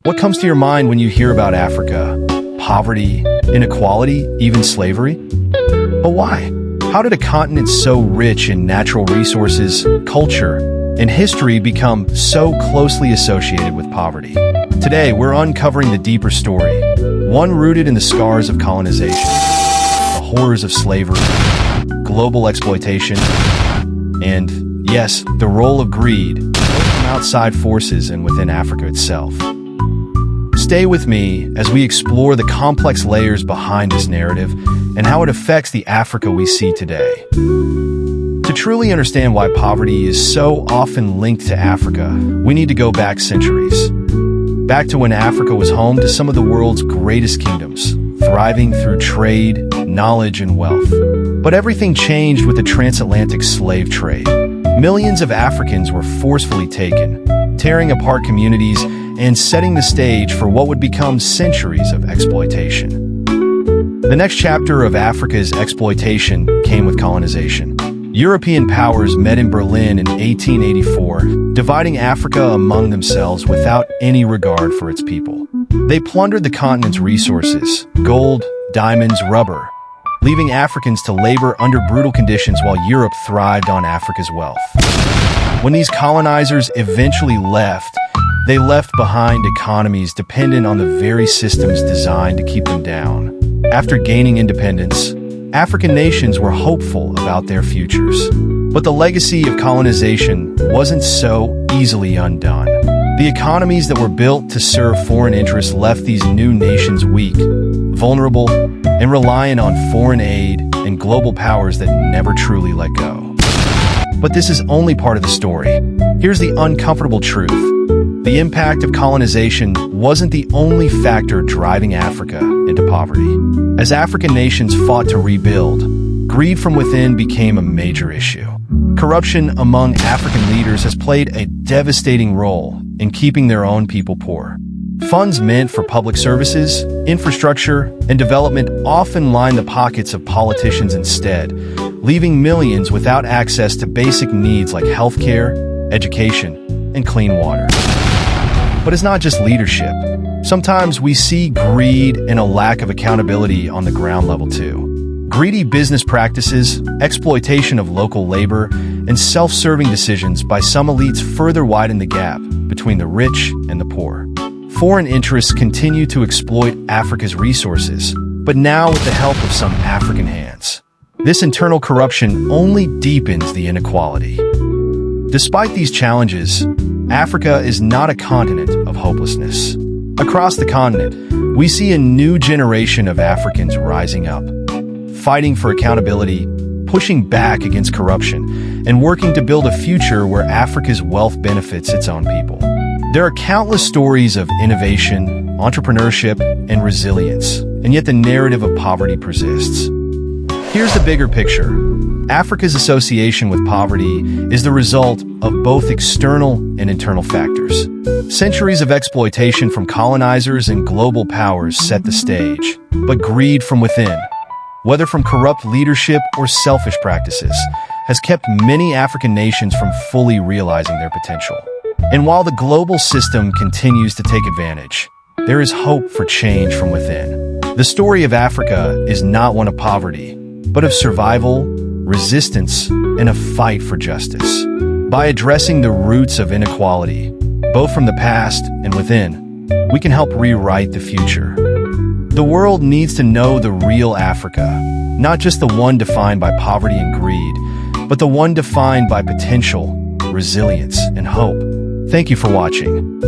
What comes to your mind when you hear about Africa? Poverty, inequality, even slavery? But why? How did a continent so rich in natural resources, culture, and history become so closely associated with poverty? Today, we're uncovering the deeper story, one rooted in the scars of colonization, the horrors of slavery, global exploitation, and, yes, the role of greed, both from outside forces and within Africa itself. Stay with me as we explore the complex layers behind this narrative and how it affects the Africa we see today. To truly understand why poverty is so often linked to Africa, we need to go back centuries. Back to when Africa was home to some of the world's greatest kingdoms, thriving through trade, knowledge, and wealth. But everything changed with the Transatlantic slave trade. Millions of Africans were forcefully taken, tearing apart communities and setting the stage for what would become centuries of exploitation. The next chapter of Africa's exploitation came with colonization. European powers met in Berlin in 1884, dividing Africa among themselves without any regard for its people. They plundered the continent's resources, gold, diamonds, rubber, leaving Africans to labor under brutal conditions while Europe thrived on Africa's wealth. When these colonizers eventually left, they left behind economies dependent on the very systems designed to keep them down. After gaining independence, African nations were hopeful about their futures. But the legacy of colonization wasn't so easily undone. The economies that were built to serve foreign interests left these new nations weak, vulnerable, and reliant on foreign aid and global powers that never truly let go. But this is only part of the story. Here's the uncomfortable truth. The impact of colonization wasn't the only factor driving Africa into poverty. As African nations fought to rebuild, greed from within became a major issue. Corruption among African leaders has played a devastating role in keeping their own people poor. Funds meant for public services, infrastructure, and development often line the pockets of politicians instead, leaving millions without access to basic needs like healthcare, education, and clean water. But it's not just leadership. Sometimes we see greed and a lack of accountability on the ground level too. Greedy business practices, exploitation of local labor, and self-serving decisions by some elites further widen the gap between the rich and the poor. Foreign interests continue to exploit Africa's resources, but now with the help of some African hands. This internal corruption only deepens the inequality. Despite these challenges, Africa is not a continent of hopelessness. Across the continent, we see a new generation of Africans rising up, fighting for accountability, pushing back against corruption, and working to build a future where Africa's wealth benefits its own people. There are countless stories of innovation, entrepreneurship, and resilience, and yet the narrative of poverty persists. Here's the bigger picture. Africa's association with poverty is the result of both external and internal factors. Centuries of exploitation from colonizers and global powers set the stage, but greed from within, whether from corrupt leadership or selfish practices, has kept many African nations from fully realizing their potential. And while the global system continues to take advantage, there is hope for change from within. The story of Africa is not one of poverty, but of survival, resistance, and a fight for justice. By addressing the roots of inequality, both from the past and within, we can help rewrite the future. The world needs to know the real Africa, not just the one defined by poverty and greed, but the one defined by potential, resilience, and hope. Thank you for watching.